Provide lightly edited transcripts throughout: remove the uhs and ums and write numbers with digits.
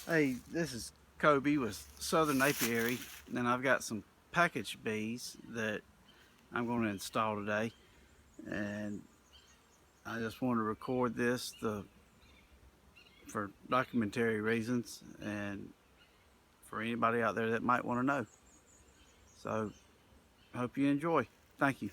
Hey, this is Kobe with Southern Apiary, and I've got some package bees that I'm going to install today. And I just want to record this for documentary reasons and for anybody out there that might want to know. So, hope you enjoy. Thank you.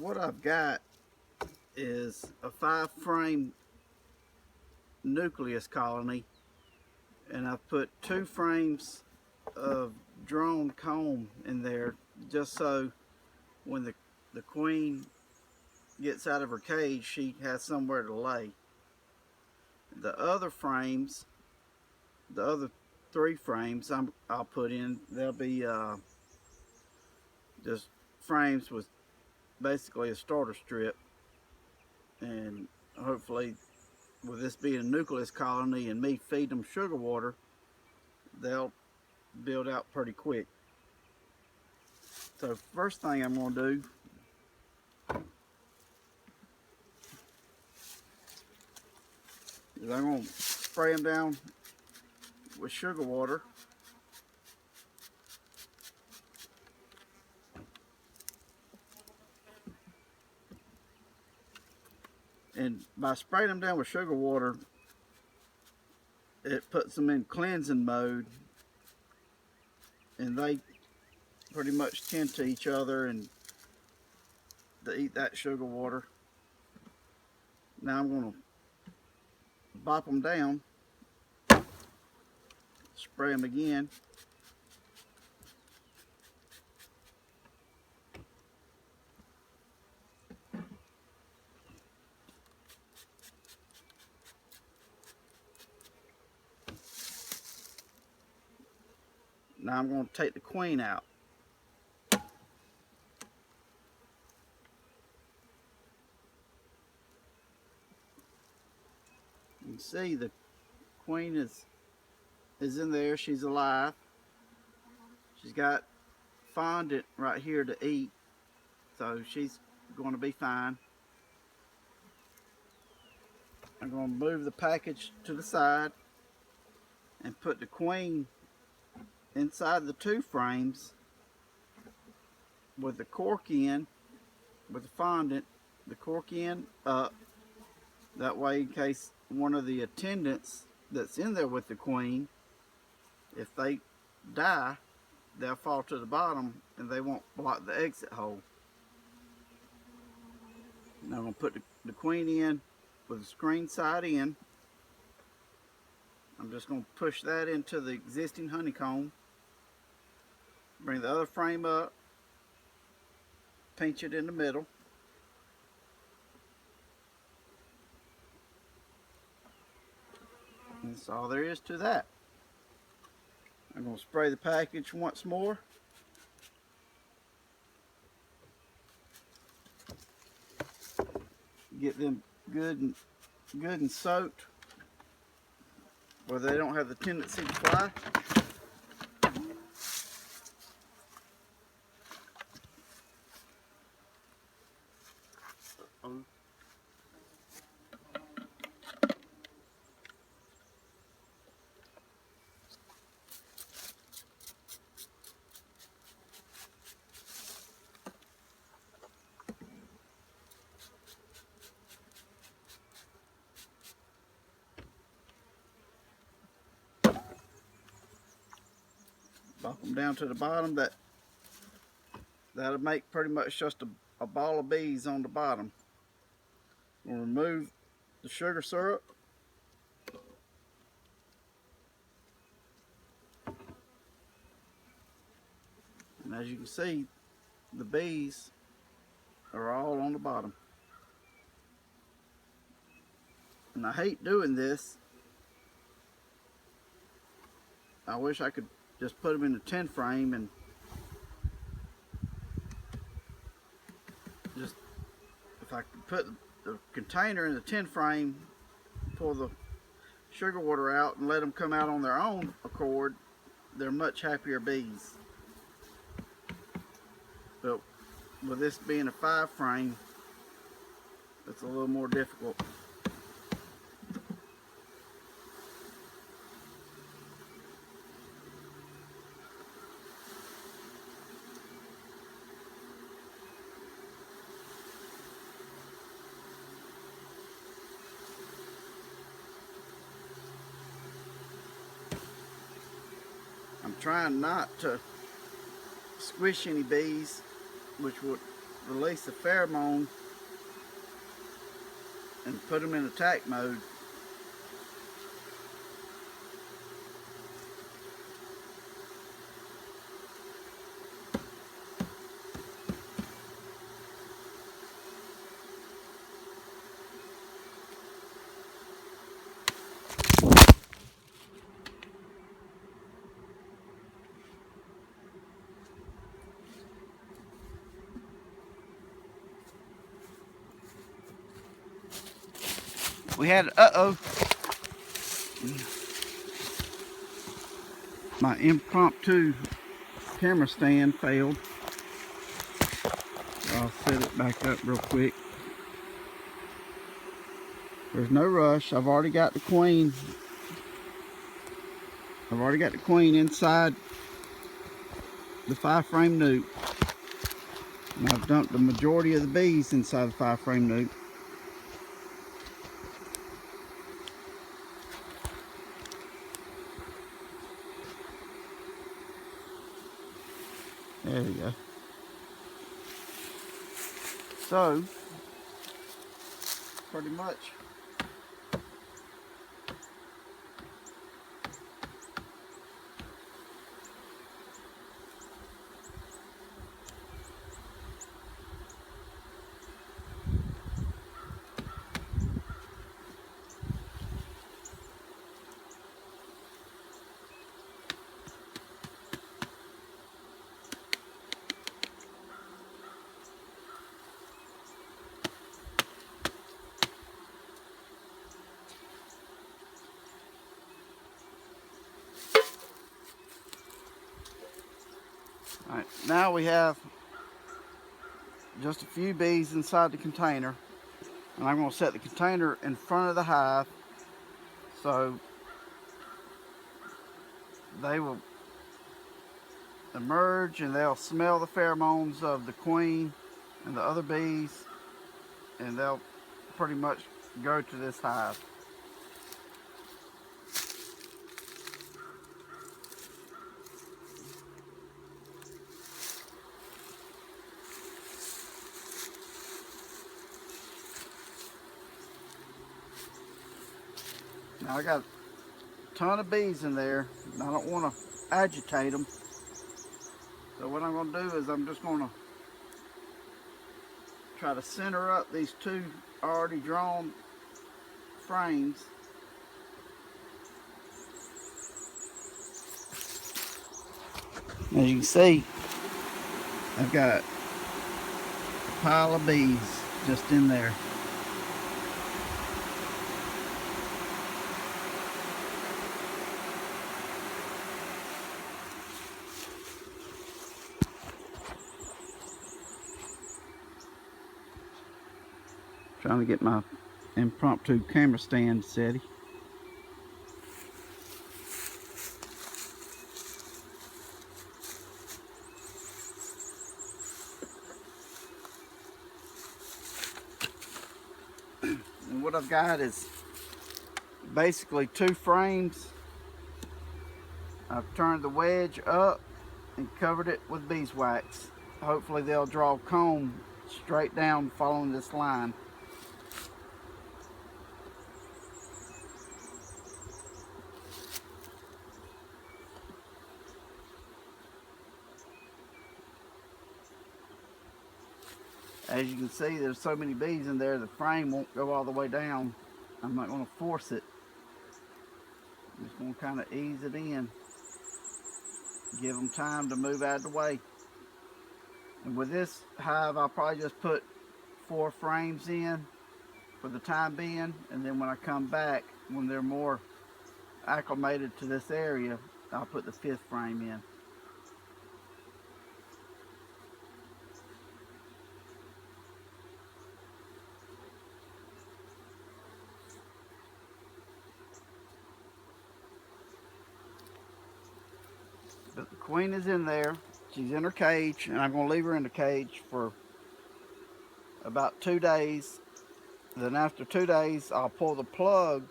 What I've got is a 5-frame nucleus colony, and I've put 2 frames of drone comb in there just so when the queen gets out of her cage, she has somewhere to lay. The other frames, the other 3 frames I'll put in, they'll be just frames with basically a starter strip, and hopefully with this being a nucleus colony and me feed them sugar water, they'll build out pretty quick. So first thing I'm going to do is I'm going to spray them down with sugar water. And by spraying them down with sugar water, it puts them in cleansing mode, and they pretty much tend to each other and to eat that sugar water. Now I'm going to bop them down, spray them again. Now I'm going to take the queen out. You can see the queen is in there. She's alive. She's got fondant right here to eat, so she's going to be fine. I'm going to move the package to the side and put the queen inside the 2 frames with the cork end, with the fondant, the cork end up. That way, in case one of the attendants that's in there with the queen, if they die, they'll fall to the bottom and they won't block the exit hole. Now I'm going to put the queen in with the screen side in. I'm just going to push that into the existing honeycomb. Bring the other frame up, pinch it in the middle. And that's all there is to that. I'm going to spray the package once more. Get them good and soaked where they don't have the tendency to fly. Bop them down to the bottom. That'll make pretty much just a ball of bees on the bottom. We'll remove the sugar syrup. And as you can see, the bees are all on the bottom. And I hate doing this. I wish I could just put them in a 10 frame and just, if I could put the container in the 10 frame, pull the sugar water out and let them come out on their own accord, they're much happier bees. but with this being a 5 frame, it's a little more difficult. I'm trying not to squish any bees, which would release the pheromone and put them in attack mode. We had, my impromptu camera stand failed. I'll set it back up real quick. There's no rush. I've already got the queen. I've already got the queen inside the 5 frame nuke. And I've dumped the majority of the bees inside the 5 frame nuke. There we go. So, pretty much Alright, now we have just a few bees inside the container, and I'm going to set the container in front of the hive so they will emerge and they'll smell the pheromones of the queen and the other bees, and they'll pretty much go to this hive. Now I got a ton of bees in there, and I don't want to agitate them. So what I'm going to do is I'm just going to try to center up these 2 already drawn frames. As you can see, I've got a pile of bees just in there. Trying to get my impromptu camera stand set. And what I've got is basically 2 frames. I've turned the wedge up and covered it with beeswax. Hopefully they'll draw comb straight down following this line. As you can see, there's so many bees in there, the frame won't go all the way down. I'm not going to force it. I'm just going to kind of ease it in. Give them time to move out of the way. And with this hive, I'll probably just put 4 frames in for the time being. And then when I come back, when they're more acclimated to this area, I'll put the 5th frame in. But the queen is in there. She's in her cage, and I'm going to leave her in the cage for about 2 days. Then after 2 days, I'll pull the plug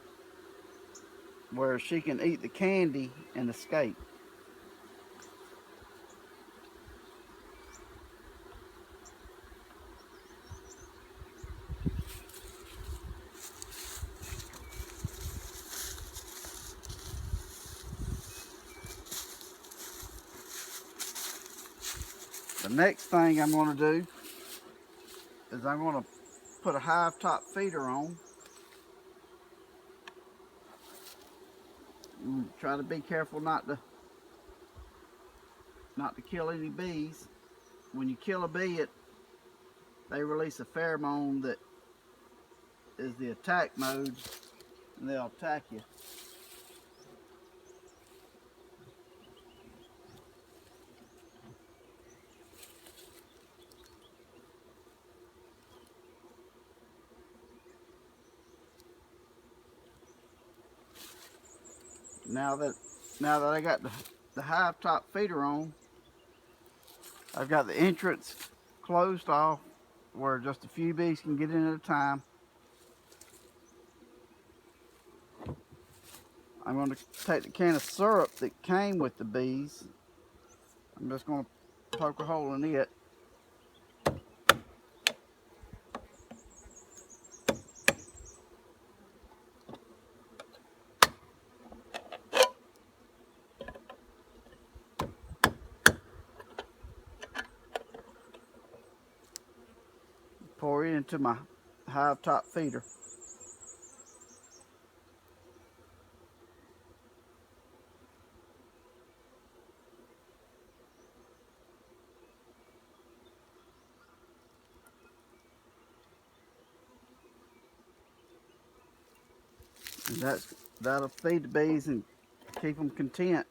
where she can eat the candy and escape. The next thing I'm going to do is I'm going to put a hive top feeder on. Try to be careful not to kill any bees. When you kill a bee, they release a pheromone that is the attack mode, and they'll attack you. Now that I got the hive top feeder on, I've got the entrance closed off where just a few bees can get in at a time. I'm going to take the can of syrup that came with the bees. I'm just going to poke a hole in it. Pour it into my hive top feeder. And that'll feed the bees and keep them content.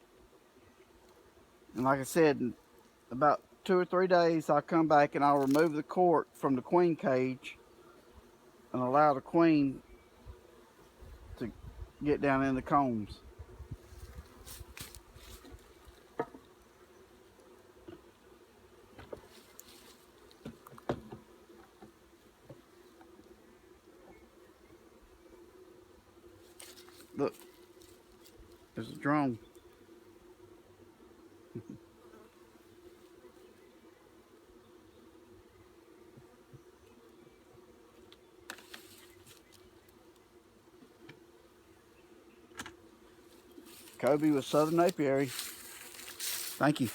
And like I said, in about 2 or 3 days, I'll come back and I'll remove the cork from the queen cage and allow the queen to get down in the combs. Look, there's a drone. Kobe with Southern Apiary. Thank you.